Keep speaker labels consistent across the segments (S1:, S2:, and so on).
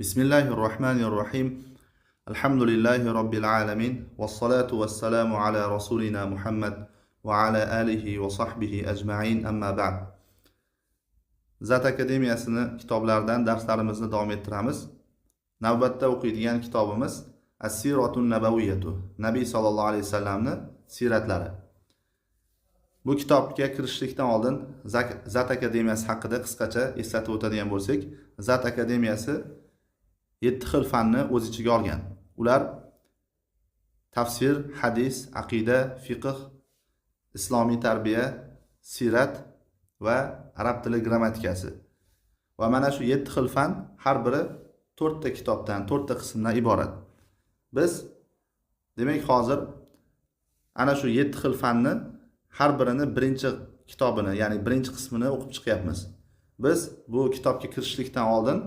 S1: Bismillahirrahmanirrahim. Alhamdulillahi Rabbil alamin. Wassalatu wassalamu ala rasulina Muhammad va ala alihi va sahbihi ajma'in, amma ba'd. Zat akademiyasini kitoblaridan darslarimizni davom ettiramiz. Navbatda o'qiydigan kitobimiz As-Siratun Nabawiyatu, Nabiy sallallohu alayhi vasallamni siratlari. Bu kitobga kirishlikdan oldin Zat akademiyasi haqida qisqacha eslatib o'tadigan bo'lsak, Zat akademiyasi 7 xil fanni o'z ichiga olgan. Ular tafsir, hadis, aqida, fiqh, islomiy tarbiya, sirat va arab tili grammatikasi. Va mana shu 7 xil fan har biri 4 ta kitobdan, 4 ta qismdan iborat. Biz demak hozir ana shu 7 xil fanni har birini birinchi kitobini, ya'ni birinchi qismini o'qib chiqyapmiz. Biz bu kitobga kirishlikdan oldin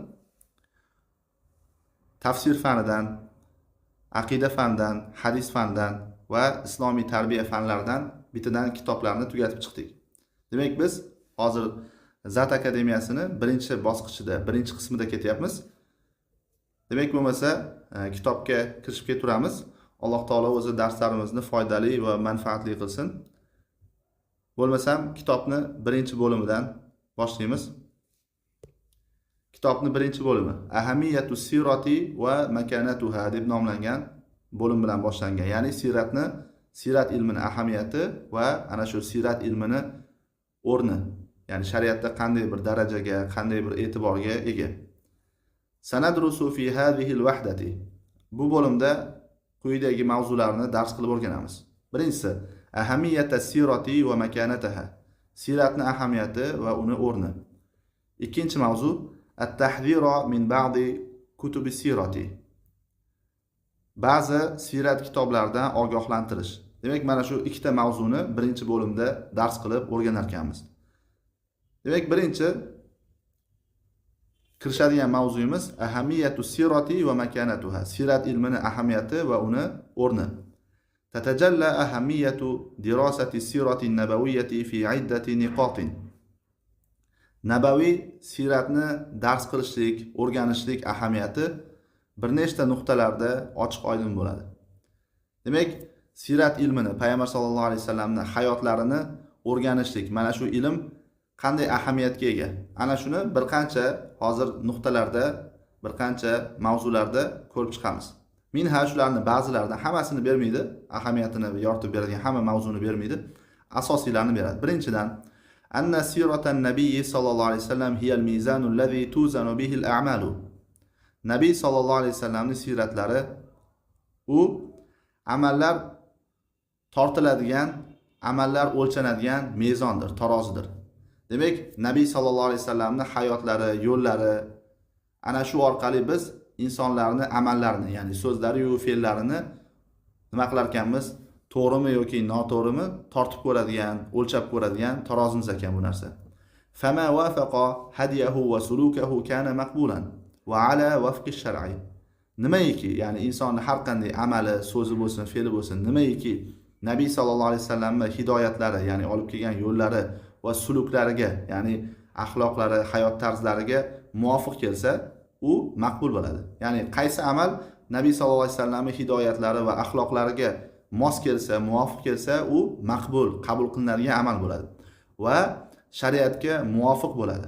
S1: tafsir fanidan, aqida fanidan, hadis fanidan va islomiy tarbiya fanlaridan bitidan kitoblarni tugatib chiqdik. Demak biz hozir Zat akademiyasini birinchi bosqichida, birinchi qismida ketyapmiz. Demak bo'lmasa kitobga kirishib keturamiz. Alloh taolo o'zi darslarimizni foydali va manfaatli qilsin. Bo'lmasam kitobni birinchi bo'limidan boshlaymiz. Kitobning birinchi bo'limi Ahamiyatu sirati va makanatuha deb nomlangan bo'lim bilan boshlangan. Ya'ni sirat ilmini ahamiyati va ana shu sirat ilmini o'rni, ya'ni shariatda qanday bir darajaga, qanday bir e'tiborga ega. Sanadrusu fi hadhihi al-wahdati. Bu bo'limda quyidagi mavzularni dars qilib o'rganamiz. Birinchisi ahamiyatu sirati va makanataha. Siratning ahamiyati va uni o'rni. Ikkinchi mavzu at-tahdhira min ba'di kutubi sirati. Ba'zi sirat kitoblaridan ogohlantirish. Demak, mana shu ikkita mavzuni birinchi bo'limda dars qilib o'rganar ekanmiz. Demak, birinchi kirishadigan mavzuyimiz ahamiyatu sirati va makanatuha. Sirat ilmini ahamiyati va uni o'rni. Tatajalla ahamiyatu dirasati sirati an-nabawiyyati fi 'iddati niqatin. Nabaviy siratni dars qilishlik, o'rganishlik ahamiyati bir nechta nuqtalarda ochiq oydin bo'ladi. Demak, sirat ilmini, payg'ambar sollallohu alayhi vasallamning hayotlarini o'rganishlik, mana shu ilm qanday ahamiyatga ega? Ana shuni bir qancha hozir nuqtalarda, bir qancha mavzularda ko'rib chiqamiz. Minha shularni ba'zilardan hammasini bermaydi, ahamiyatini yoritib beradigan hamma mavzuni bermaydi, asosiylarni beradi. Birinchidan أن سيرة النبي صلى الله عليه وسلم هي الميزان الذي توزن به الأعمال. Nabiy sallallohu alayhi vasallamning siratlari u amallar tortiladigan, amallar o'lchanadigan mezondir, tarozidir. Demak, Nabiy sallallohu alayhi vasallamning hayotlari, yo'llari ana shu orqali biz insonlarning amallarini, ya'ni so'zlari va fe'llarini nima qilar ekanmiz? To'g'rimi yoki noto'g'rimi tortib ko'radigan, o'lchab ko'radigan tarozimiz ekan bu narsa. Fama wafaqa hadiyahu va sulukahu kana maqbulan va ala wafqi shar'i. Nimaiki, ya'ni insonning har qanday amali, so'zi bo'lsin, fe'li bo'lsin, nimaiki Nabiy sallallohu alayhi vasallamning hidoyatlari, ya'ni olib kelgan yo'llari va suluklariga, ya'ni axloqlari, hayot tarzlariga muvofiq kelsa, u maqbul bo'ladi. Ya'ni qaysi amal Nabiy sallallohu alayhi vasallamning hidoyatlari va axloqlariga mos kelsa, muvofiq kelsa, u maqbul, qabul qilinadigan amal bo'ladi va shariatga muvofiq bo'ladi.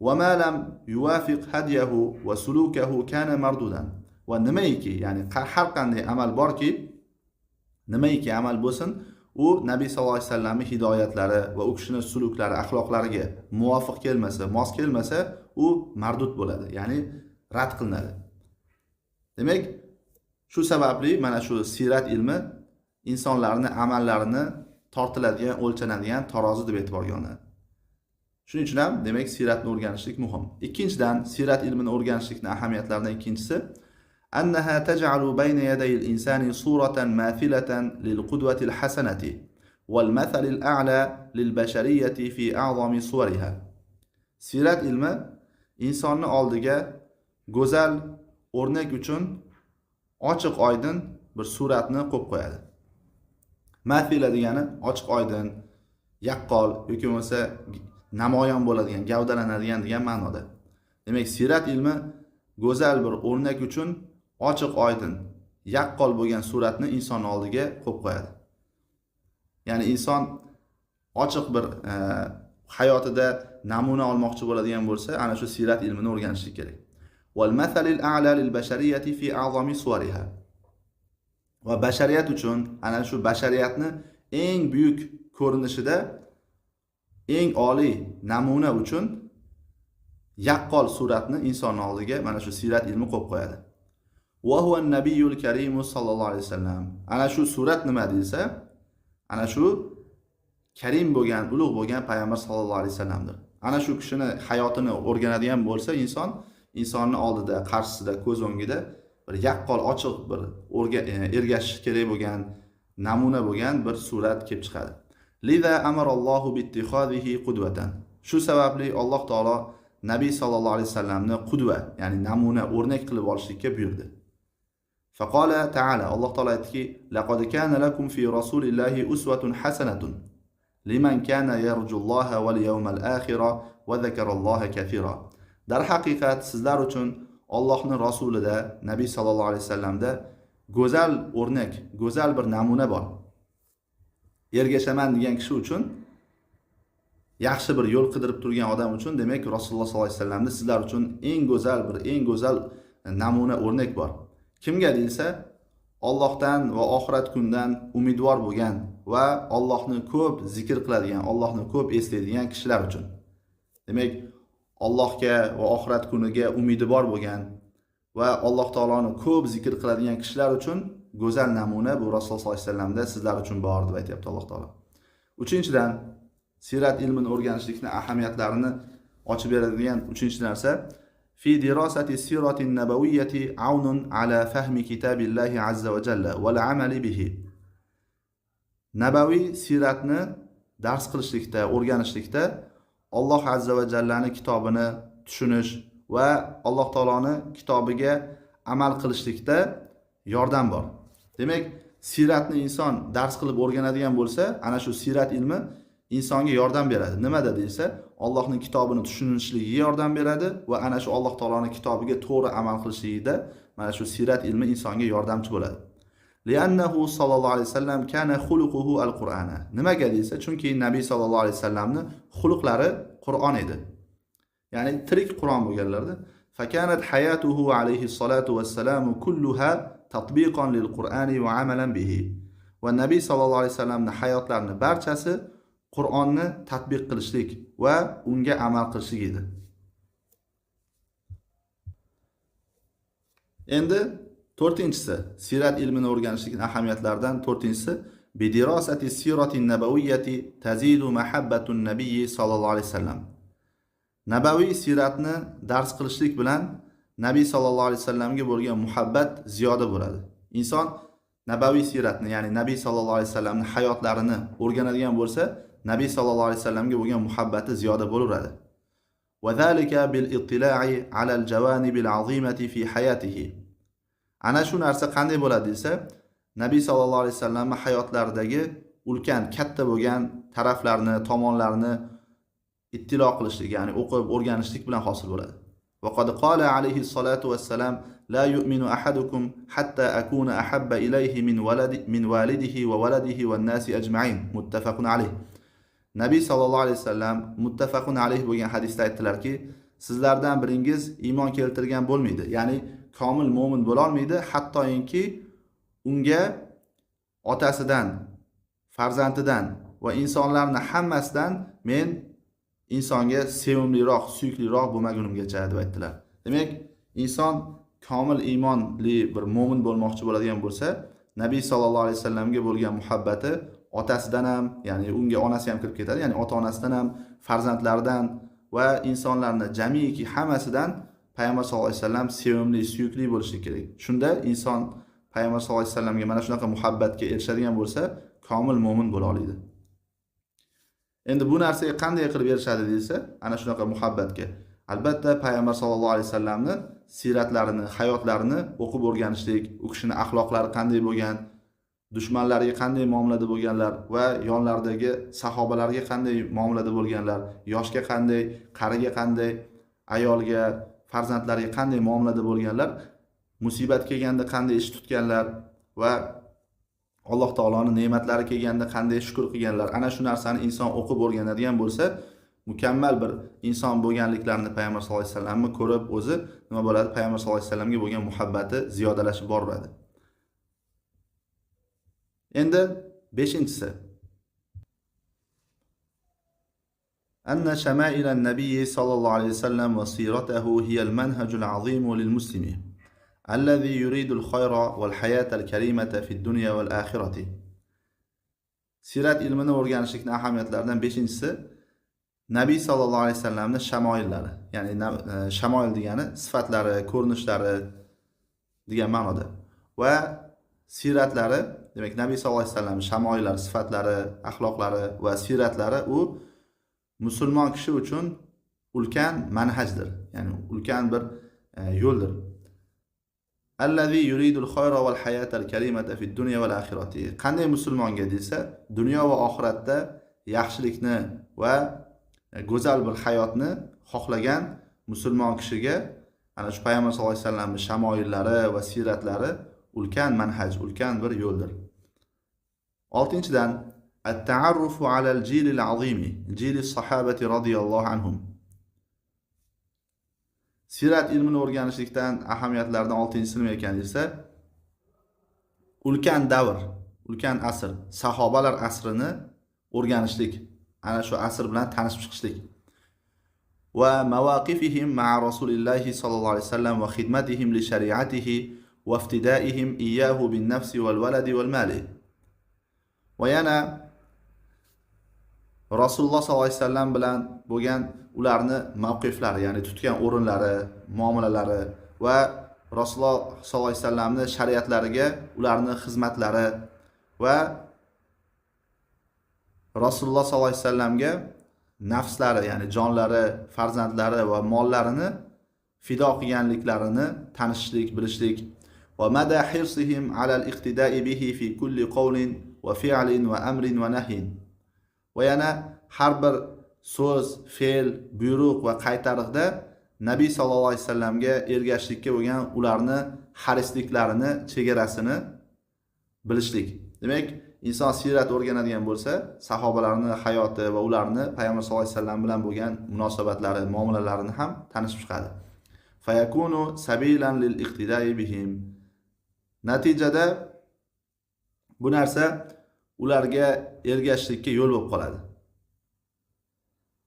S1: Va ma lam yuwafiq hadiyahu va sulukahu kana mardudan. Va nimaiki, ya'ni har qanday amal borki, nimaiki amal bo'lsin, u Nabiy sallallohu alayhi vasallamning hidoyatlari va u kishining suluklari, axloqlariga muvofiq kelmasa, mos kelmasa, u mardud bo'ladi, ya'ni rad qilinadi. Demak, shu sababli mana shu sirat ilmi insonlarning amallarini tortiladigan, o'lchanadigan tarozi deb e'tiborga olinadi. Shuning uchun ham demak siratni o'rganishlik muhim. Ikkinchidan, sirat ilmini o'rganishlikning ahamiyatlaridan ikkinchisi annaha taj'alu bayna yaday al-insani suratan mathilatan lil-qudwati al-hasanati wal-mathal al-a'la lil-bashariyati fi a'zami suwariha. Sirat ilmi insonning oldiga go'zal o'rnak uchun ochiq oydin bir suratni qo'yib qo'yadi. Mathila degani ochiq oydin, yaqqol yoki bo'lmasa namoyon bo'ladigan, gavdalanadigan degan ma'noda. Demak, sirat ilmi go'zal bir o'rnak uchun ochiq oydin yaqqol bo'lgan suratni inson oldiga qo'yib qo'yadi. Ya'ni inson ochiq bir hayotida namuna olmoqchi bo'ladigan bo'lsa, ana shu sirat ilmini o'rganishi kerak. Wal mathalil a'la lil bashariyati fi a'zami suwariha. Va bashariyat uchun ana shu bashariyatni eng buyuk ko'rinishida eng oliy namuna uchun yaqqol suratni inson oldiga mana shu sirat ilmi qo'yib qo'yadi. Va huwa an-nabiyul karim sallallohu alayhi vasallam. Ana shu surat nima deysa, ana shu karim bo'lgan, ulug' bo'lgan payg'ambar sallallohu alayhi vasallamdir. Ana shu kishini hayotini o'rganadigan bo'lsa insonni oldida, qarshisida, ko'z o'ngida bir yaqqol ochiq bir ergashish kerak bo'lgan, namuna bo'lgan bir surat kelib chiqadi. Liza amarallohu bittikhadihi qudvatan. Shu sababli Alloh taolo Nabiy sallallohu alayhi vasallamni qudva, ya'ni namuna, o'rnak qilib olishlikka buyurdi. Faqala ta'ala, Alloh taolo aytdiki: "Laqad kana lakum fi rasulillahi uswatun hasanatun liman kana yarjulloha wal yawmal akhir va zakaralloha katira." Dar haqiqat sizlar uchun Allohning rasulida, Nabiy sallallohu alayhi vasallamda go'zal o'rnak, go'zal bir namuna bor. Ergashaman degan kishi uchun, yaxshi bir yo'l qidirib turgan odam uchun, demak Rasululloh sollallohu alayhi vasallamda sizlar uchun eng go'zal namuna o'rnak bor. Kimga deyilsa, Allohdan va oxirat kundan umidvor bo'lgan va Allohni ko'p zikr qiladigan, Allohni ko'p eslaydigan kishilar uchun. Demak, Allohga va oxirat kuniga umidi bor bo'lgan va Alloh taoloni ko'p zikr qiladigan kishilar uchun go'zal namuna bu Rasululloh sollallohu alayhi vasallamda sizlar uchun bor deb aytayapti Alloh taolo. Uchinchidan, sirat ilmini o'rganishlikning ahamiyatlarini ochib beradigan uchinchi narsa, fi dirasati siratin nabawiyyati aunun ala fahmi kitabillahi azza va jalla wal amali bihi. Nabaviy siratni dars qilishlikda, o'rganishlikda Alloh azza va jallani kitobini tushunish va Alloh taoloni kitobiga amal qilishlikda yordam bor. Demak, siratni inson dars qilib o'rganadigan bo'lsa, ana shu sirat ilmi insonga yordam beradi. Nimada deysa, Allohning kitobini tushunishligiga yordam beradi va ana shu Alloh taoloning kitobiga to'g'ri amal qilishligida mana shu sirat ilmi insonga yordamchi bo'ladi. Li'annahu sallallohu alayhi vasallam kana xuluquhu al-Qur'ana. Nimaga deysa, chunki Nabiy sallallohu alayhi vasallamning xuluqlari Qur'on edi. Ya'ni tirik Qur'on bo'lganlardi. Fakanat hayatuhu alayhi salatu vassalam kulluha tatbiqan lil-Qur'ani va amalan bihi. Va Nabiy sallallohu alayhi vasallamning hayotlarini barchasi Qur'onni tatbiq qilishlik va unga amal qilishlik edi. Endi to'rtinchisi, sirat ilmini o'rganishlikning ahamiyatlaridan to'rtinchisi, bidirasati siratin nabawiyyati tazidu mahabbatun nabiy sallallohu alayhi vasallam. Nabaviy siratni dars qilishlik bilan Nabiy sallallohu alayhi vasallamga bo'lgan muhabbat ziyoda bo'ladi. Inson nabaviy siratni, ya'ni Nabiy sallallohu alayhi vasallamning hayotlarini o'rganadigan bo'lsa, Nabiy sallallohu alayhi vasallamga bo'lgan muhabbati ziyoda bo'laveradi. Va zalika bil ittila'i ala al jawanib al azimati fi hayatihi. Ana shu narsa qanday bo'ladi desa, Nabiy sallallohu alayhi vasallamning hayotlaridagi ulkan, katta bo'lgan taraflarni, tomonlarni ittilo qilishlik, ya'ni o'qib o'rganishlik bilan hosil bo'ladi. Va qad qala alayhi salatu vassalam: "La yu'minu ahadukum hatta akuna ahabba ilayhi min walidihi va waladihi wan nasi ajma'in." Muttafaqun alayh. Nabiy sallallohu alayhi vasallam muttafaqun alayh bo'lgan hadisda aytdilarki, sizlardan biringiz iymon keltirgan bo'lmaydi, ya'ni komil mo'min bo'la olmaydi, hattoki unga otasidan, farzandidan va insonlarning hammasidan men insonga sevimliroq, suyukliroq bo'lmagunimgacha deb aytdilar. Demak, inson komil iymonli bir mo'min bo'lmoqchi bo'ladigan bo'lsa, Nabiy sallallohu alayhi vasallamga bo'lgan muhabbati otasidan ham, ya'ni unga onasi ham kirib ketadi, ya'ni ota-onasidan ham, farzandlaridan va insonlarning jamiki hammasidan Payg'ambar sallallohu alayhi vasallam sevimli, suyukli bo'lishi kerak. Shunda inson Payg'ambar sallallohu alayhi vasallamga mana shunaqa muhabbatga erishadigan bo'lsa, komil mo'min bo'la oladi. Endi bu narsaga qanday qilib erishadi desa, ana shunaqa muhabbatga. Albatta Payg'ambar sallallohu alayhi vasallamni siratlarini, hayotlarini o'qib o'rganishlik, u kishining axloqlari qanday bo'lgan, dushmanlariga qanday muomalada bo'lganlar va yonlaridagi sahobalarga qanday muomalada bo'lganlar, yoshga qanday, qariga qanday, ayolga, farzandlariga qanday muomalada bo'lganlar, musibat kelganda qanday ish tutganlar va Alloh taoloning ne'matlari kelganda qanday shukr qilganlar. Ana shu narsani inson o'qib o'rganadigan bo'lsa, mukammal bir inson bo'lganliklarini payg'ambar sollallohu alayhi vasallamni ko'rib o'zi nima bo'ladi? Payg'ambar sollallohu alayhi vasallamga bo'lgan muhabbati ziyodalashib boradi. Endi 5-inchisi. Anna shama'il an-nabiy sallallohu alayhi vasallam va siratuhu hiya al-manhaj al-azim lil-muslim alladhi yuridu al-khayra wal-hayata al-karimata fi ad-dunya wal-akhirati. Sirat ilmini o'rganishlikning ahamiyatlaridan 5-inchisi Nabiy sallallohu alayhi vasallamning shamoillari, ya'ni shamoil degani sifatlari, ko'rinishlari degan ma'noda va siratlari, demak Nabiy sallallohu alayhi vasallamning shamoillari, sifatlari, axloqlari va siratlari u musulmon kishi uchun ulkan manhajdir, ya'ni ulkan bir yo'ldir. Allazi yuridul khayra wal hayatal karimata fid dunya wal akhirati. Qanday musulmonga desa, dunyo va oxiratda yaxshilikni va go'zal bir hayotni xohlagan musulmon kishiga ana shu payg'ambar sollallohu alayhi vasallamning shamoillari va siratlari ulkan manhaj, ulkan bir yo'ldir. 6-dan at-ta'arrufu 'ala al-jil al-'azim, jil as-sahabati radhiyallohu anhum. Sirat ilmini o'rganishlikdan ahamiyatlaridan 6-inchisi nima ekan desa, ulkan davr, ulkan asr, sahobalar asrini o'rganishlik, ana shu asr bilan tanishib chiqishlik. Va mawaqifihim ma'a Rasulillahi sallallohu alayhi vasallam va xidmatihim li shari'atihi va iftidaihim iyyahu bin nafsi wal waladi wal mali. Va yana Rasululloh sallallohu alayhi vasallam bilan bo'lgan ularni mavqiflari, ya'ni tutgan o'rinlari, muomalalari va Rasululloh sallallohu alayhi vasallamning shariatlariga ularni xizmatlari va Rasululloh sallallohu alayhi vasallamga nafslari, ya'ni jonlari, farzandlari va mollarini fido qilganliklarini tanishlik, bilishlik va mada hirsihim ala al-iqtida'i bihi fi kulli qawlin va fi'lin va amrin va nahyin. Va yana har bir so'z, fe'l, buyruq va qaytariqda Nabiy sallallohu alayhi vasallamga ergashishlikka bo'lgan ularni harisliklarini, chegarasini bilishlik. Demak, inson sirat o'rganadigan bo'lsa, sahobalarning hayoti va ularni payg'ambar sollallohu alayhi vasallam bilan bo'lgan munosabatlari, muomalalarini ham tanishib chiqadi. Fayakunu sabilan lil iqtida'i bihim. Natijada bu narsa ularga ergashishlikka yo'l bo'lib qoladi.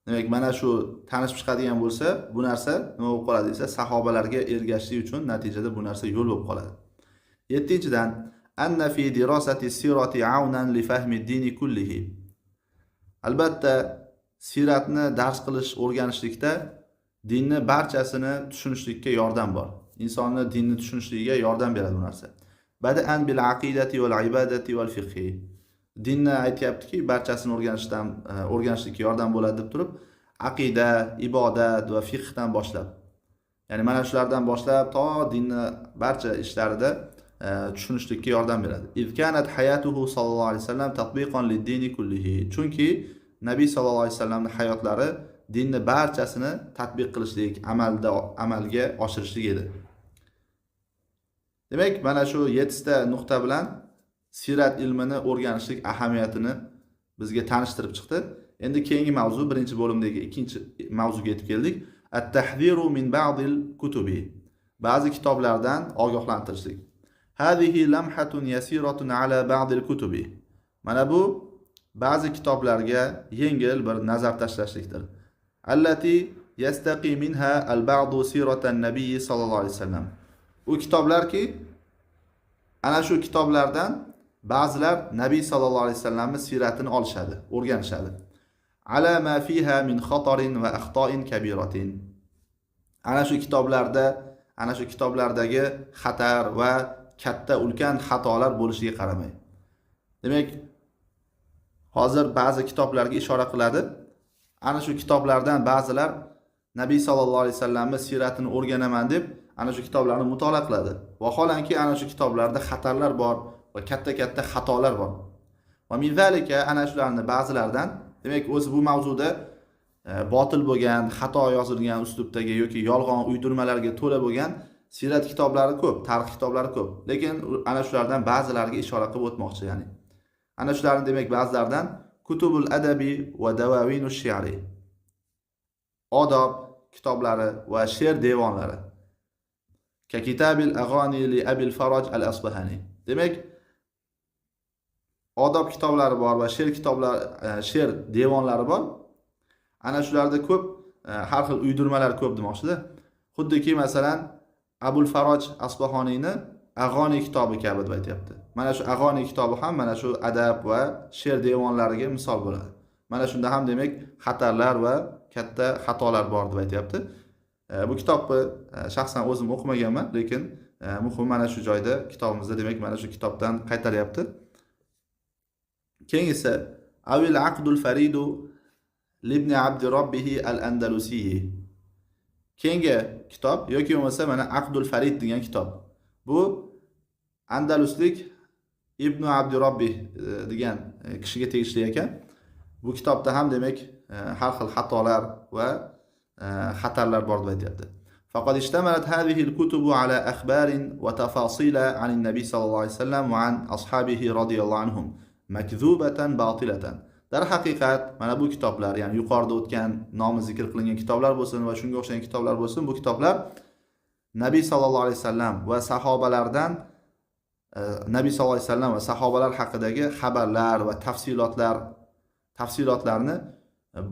S1: Demak, mana shu tanishib chiqadigan bo'lsa, bu narsa nima bo'lib qoladi desa, sahobalarga ergashishlik uchun natijada bu narsa yo'l bo'lib qoladi. 7-dan anna fi dirasati sirati aunan li fahmi ad-din kullihi. Albatta, siratni dars qilish, o'rganishlikda dinni barchasini tushunishlikka yordam bor. Insonni dinni tushunishligiga yordam beradi bu narsa. Bada'an bil aqidati wal ibadati wal fiqhi. Dinni aytayaptiki, barchasini o'rganishlikka yordam bo'ladi deb turib, aqida, ibodat va fiqhdan boshlab. Ya'ni mana shulardan boshlab to dinni barcha ishlarida tushunishlikka yordam beradi. Izkanat hayatuhu sallallohu alayhi vasallam tatbiqan lid-dini kullihi. Chunki Nabiy sallallohu alayhi vasallamning hayotlari dinni barchasini tatbiq qilishlik, amalga oshirishlik edi. Demak, mana shu 7 ta nuqta bilan sirat ilmini o'rganishlik ahamiyatini bizga tanishtirib chiqdi. Endi keyingi mavzu, birinchi bo'limdagi ikkinchi mavzuga yetib keldik. At-tahdhiru min ba'dil kutubi. Ba'zi kitoblardan ogohlantirishlik. Hadihi lamhatun yasiratun ala ba'dil kutubi. Mana bu ba'zi kitoblarga yengil bir nazar tashlashlikdir. Allati yastaqi minha al-ba'du siratan nabiy sallallohu alayhi vasallam. U kitoblarki, ana shu kitoblardan ba'zilar Nabiy sallallohu alayhi vasallamning siratini olishadi, o'rganishadi. Ala ma fiha min khatarin va axto'in kabiratin. Ana shu kitoblardagi xatar va katta ulkan xatolar bo'lishiga qaramay. Demak, hozir ba'zi kitoblarga ishora qiladi. Ana shu kitoblardan ba'zilar Nabiy sallallohu alayhi vasallamning siratini o'rganaman deb ana shu kitoblarni mutolaa qiladi. Vaholanki ana shu kitoblarda xatarlar bor va katta xatolar bor. Va min zalika, ana shularni ba'zilaridan, demak, o'zi bu mavzuda botil bo'lgan, xato yozilgan uslubdagi yoki yolg'on uydirmalarga to'la bo'lgan siyrat kitoblari ko'p, tarix kitoblari ko'p. Lekin ana shulardan ba'zilariga ishora qilib o'tmoqchi, ya'ni. Ana shularning demak ba'zilaridan Kutubul adabi va dawawinush shi'ri. Odob kitoblari va she'r devonlari. Ka kitabil ag'ani li Abil Faraj al-Asbahani. Demak, odob kitoblari bor va she'r kitoblari, she'r devonlari bor. Ana shularda ko'p har xil uydirmalar ko'p demoqchida. Xuddiki masalan Abul Faraj Asbahoniyni Ag'oni kitobi kabi deb aytibdi. Mana shu Ag'oni kitobi ham mana shu adab va she'r devonlariga misol bo'ladi. Mana shunda ham demak xatarlar va katta xatolar bor deb aytibdi. Bu kitobni shaxsan o'zim o'qimaganman, lekin muhim mana shu joyda kitobimizda demak mana shu kitobdan qaytaryapti. Keyin esa Avil Aqdul Faridu Ibn Abdi Rabbih al-Andalusi. Keyingi kitob yoki bo'lmasa mana Aqdul Farid degan kitob. Bu Andaluslik Ibn Abdi Rabbih degan kishiga tegishli ekan. Bu kitobda ham demak har xil xatolar va xatarlar bor deb aytibdi. Faqad ishtamalat hadhihi al-kutubu ala akhbarin va tafasila an nabiy sallallohu alayhi vasallam va an ashabihi radhiyallohu anhum makzubatan batilatan. Dar haqiqat mana bu kitoblar, ya'ni yuqorida o'tgan nomi zikr qilingan kitoblar bo'lsin va shunga o'xshagan kitoblar bo'lsin, bu kitoblar Nabiy sallallohu alayhi vasallam va sahobalardan Nabiy sallallohu alayhi vasallam va sahobalar haqidagi xabarlar va tafsilotlarni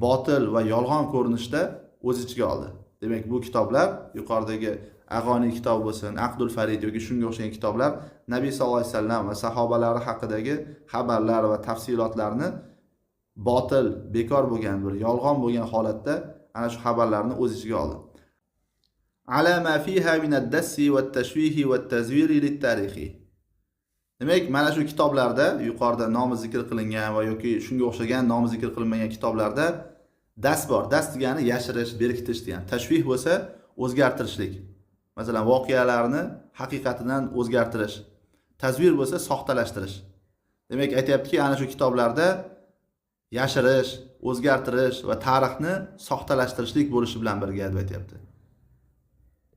S1: botil va yolg'on ko'rinishda o'z ichiga oldi. Demak, bu kitoblar yuqoridagi Ag'oni kitobi bo'lsin, Aqdul Farid yoki shunga o'xshagan kitoblar Nabiy sallallohu alayhi vasallam va sahobalari haqidagi xabarlar va tafsilotlarni botil, bekor bo'lgan, bir yolg'on bo'lgan holatda ana shu xabarlarni o'z ichiga oldi. Ala ma fiha min ad-dassi va at-tashwih va at-tazwir lit-tarikh. Demak, mana shu kitoblarda yuqorida nomi zikr qilingan va yoki shunga o'xshagan nomi zikr qilinmagan kitoblarda das bor. Das degani yashirish, berkitish degani. Tashvih bo'lsa o'zgartirishlik. Masalan, voqealarni haqiqatidan o'zgartirish. Tazvir bo'lsa soxtalashtirish. Demak, aytayaptiki, ana shu kitoblarda yashirish, o'zgartirish va tarixni soxtalashtirishlik bo'lishi bilan birga deb aytayapti.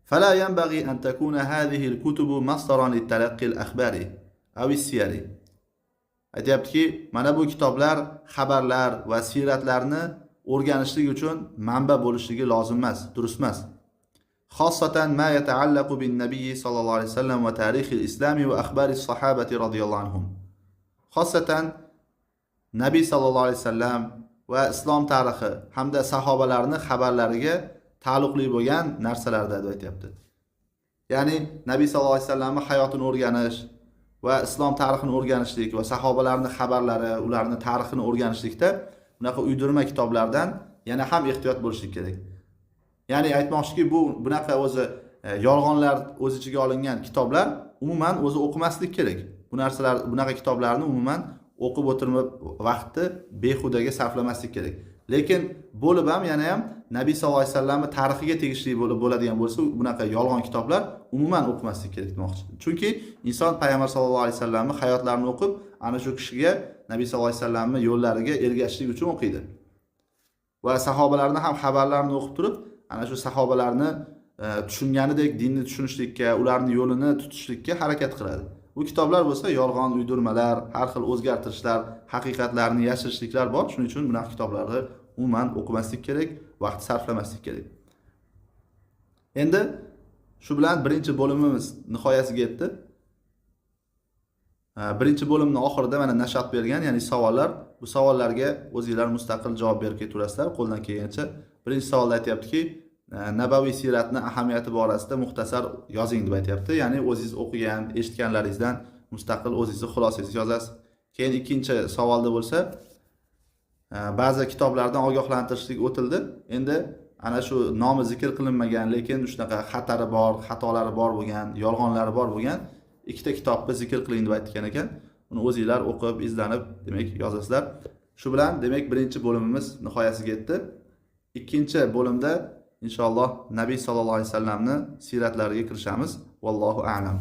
S1: Fala yanbaghi an takuna hadhihi al-kutubu masdaran lit-talaqqi al-akhbari aw as-siyari. Aytayaptiki, mana bu kitoblar xabarlar va siyratlarni o'rganishlik uchun manba bo'lishligi lozim emas, durust emas. Xossatan ma yata'allaqu bin-nabiy sallallohu alayhi vasallam va tarixi al-islami va akhbari as-sahabati radhiyallohu anhum. Xossatan Nabiy sallallohu alayhi vasallam va islom tarixi hamda sahobalarning xabarlariga taalluqli bo'lgan narsalarda deb aytibdi. Ya'ni Nabiy sallallohu alayhi vasallamning hayotini o'rganish va islom tarixini o'rganishlik va sahobalarning xabarlari, ularning tarixini o'rganishlikda bunaqa uydirma kitoblardan yana ham ehtiyot bo'lishlik kerak. Ya'ni aytmoqchiki, bunaqa o'zi yolg'onlar o'z ichiga olingan kitoblar umuman o'zi o'qimaslik kerak. Bu narsalar, bunaqa kitoblarni umuman o'qib o'tirib vaqtni behudaga sarflamaslik kerak. Lekin bo'lib ham yana ham Nabiy sallallohu alayhi vasallamning tarixiga tegishli bo'ladigan bo'lsa, bunaqa yolg'on kitoblar umuman o'qimaslik kerak demoqchi. Chunki inson payg'ambar sallallohu alayhi vasallamning hayotlarini o'qib, ana shu kishiga Nabiy sallallohu alayhi vasallamning yo'llariga ergashishlik uchun o'qiydi. Va sahobalarning ham xabarlarini o'qib turib, ana shu sahobalarni tushunganidek dinni tushunishlikka, ularning yo'lini tutishlikka harakat qiladi. Bu kitoblar bo'lsa yolg'on uydirmalar, har xil o'zgartirishlar, haqiqatlarni yashirishliklar bor. Shuning uchun bunaqa kitoblarni umuman o'qimaslik kerak, vaqt sarflamaslik kerak. Endi shu bilan birinchi bo'limimiz nihoyasiga yetdi. Birinchi bo'limning oxirida mana nashat bergan, ya'ni savollar. Bu savollarga o'zingizlar mustaqil javob berib ketaverasizlar qo'ldan kelgancha. Birinchi savolda aytayaptiki, nabaviy siyratni ahamiyati borasida muxtasar yozing deb aytayapti. Ya'ni o'zingiz o'qigan, eshitganlaringizdan mustaqil o'zingizni xulosangizni yozasiz. Keyin ikkinchi savolda bo'lsa, ba'zi kitoblardan ogohlantirishlik o'tildi. Endi ana shu nomi zikr qilinmagan, lekin shunaqa xatari bor, xatolari bor bo'lgan, yolg'onlari bor bo'lgan ikkita kitobni zikr qiling deb aytgan ekan. Uni o'zingizlar o'qib, izlanib, demak yozasizlar. Shu bilan demak birinchi bo'limimiz nihoyasiga yetdi. Ikkinchi bo'limda inshaalloh Nabiy sallallohu alayhi vasallamning siratlariga kirishamiz. Vallohu a'lam.